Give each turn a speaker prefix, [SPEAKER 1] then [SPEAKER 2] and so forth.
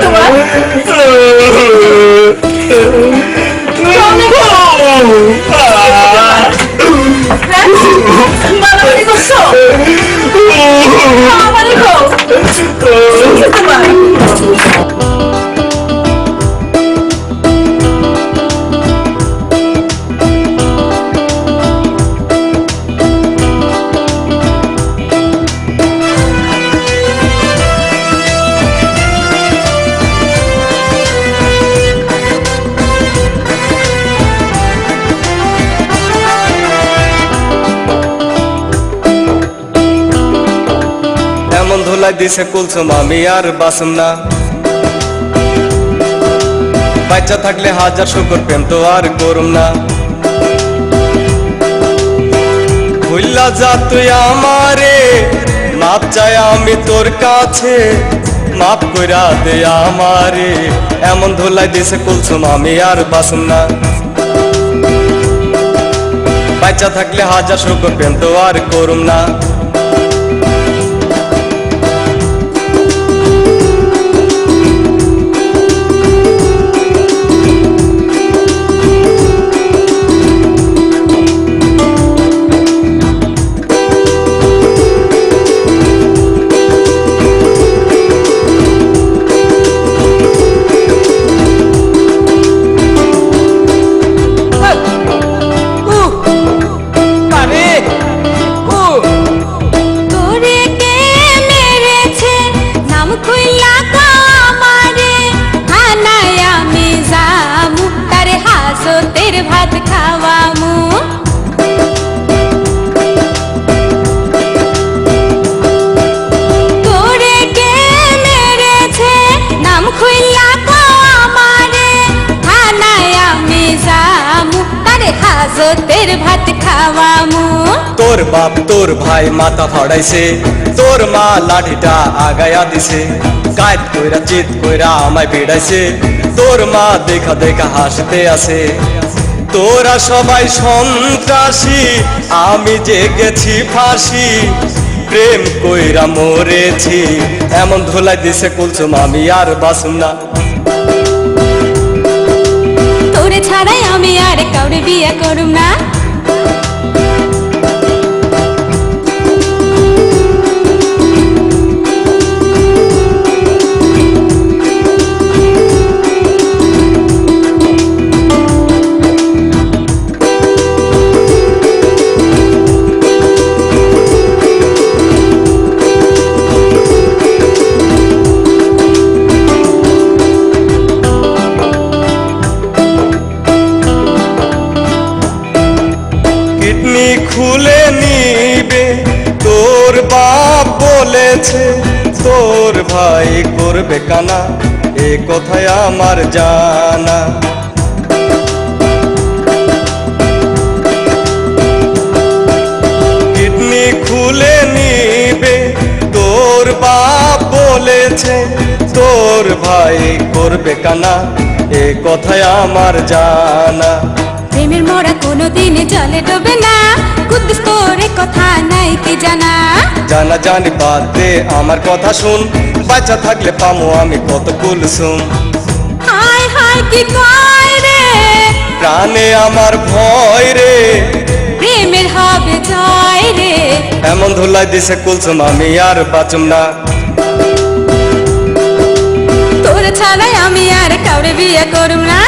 [SPEAKER 1] তোমার মারামারি করছো? মারামারি তোমার
[SPEAKER 2] ধুলাই দিছে কুলসুম আমি আর বাসুম না বাচ্চা থাকলে হাজার শুকর প্রেম তো আর করুম না ভুল্লা যা তুই আমারে মাপ চাই আমি তোর কাছে মাপ কইরা দে আমারে এমন ধুলাই দিছে কুলসুম আমি আর বাসুম না বাচ্চা থাকলে হাজার শুকর প্রেম তো আর করুম না
[SPEAKER 1] ভাত খাওয়ামু তোরে কে মেরেছে নাম খুইলা তো আমারে থানায় আমি যামু তারে হাজতের ভাত খাওয়ামু
[SPEAKER 2] তোর বাপ তোর ভাই মাথা ফাড়াইছে তোর মা লাঠিটা আগায়া দিছে কায়দ কইরা চিত কইরা আমায় ভিড়াইছে তোর মা দেখা দেখা হাসতে আছে তোরা সবাই সন্ত্রাসী আমি যে গেছি ফাঁসি প্রেম কইরা মরেছি এমন ধুলাই দিছে কুলসুম আমি আর বাসুম না
[SPEAKER 1] তোরে ছাড়াই আমি আর কাউরে বিয়ে করুম না
[SPEAKER 2] খুলে নিবে তোর বাপ বলেছে তোর ভাই করবে কানা এ কথায় আমার জানা কিডনি খুলে নিবে তোর বাপ বলেছে তোর ভাই করবে কানা এ কথায় আমার জানা
[SPEAKER 1] প্রেমের মোড়া কোনোদিন জলে ডোবে না কুদ্দুস তোরে কথা নাই কি জানা
[SPEAKER 2] জানা জানি বাদ দে আমার কথা শুন বাচ্চা থাকলে পামো আমি কত কুলসুম
[SPEAKER 1] হায় হায় কি কয় রে
[SPEAKER 2] প্রাণে আমার ভয় রে
[SPEAKER 1] প্রেমের হবে জয় রে
[SPEAKER 2] এমন ধুলাই দিছে কুলসুম আমি আর বাঁচুম না
[SPEAKER 1] তোরে ছাড়াই আমি আর কাউরে বিয়ে করুম না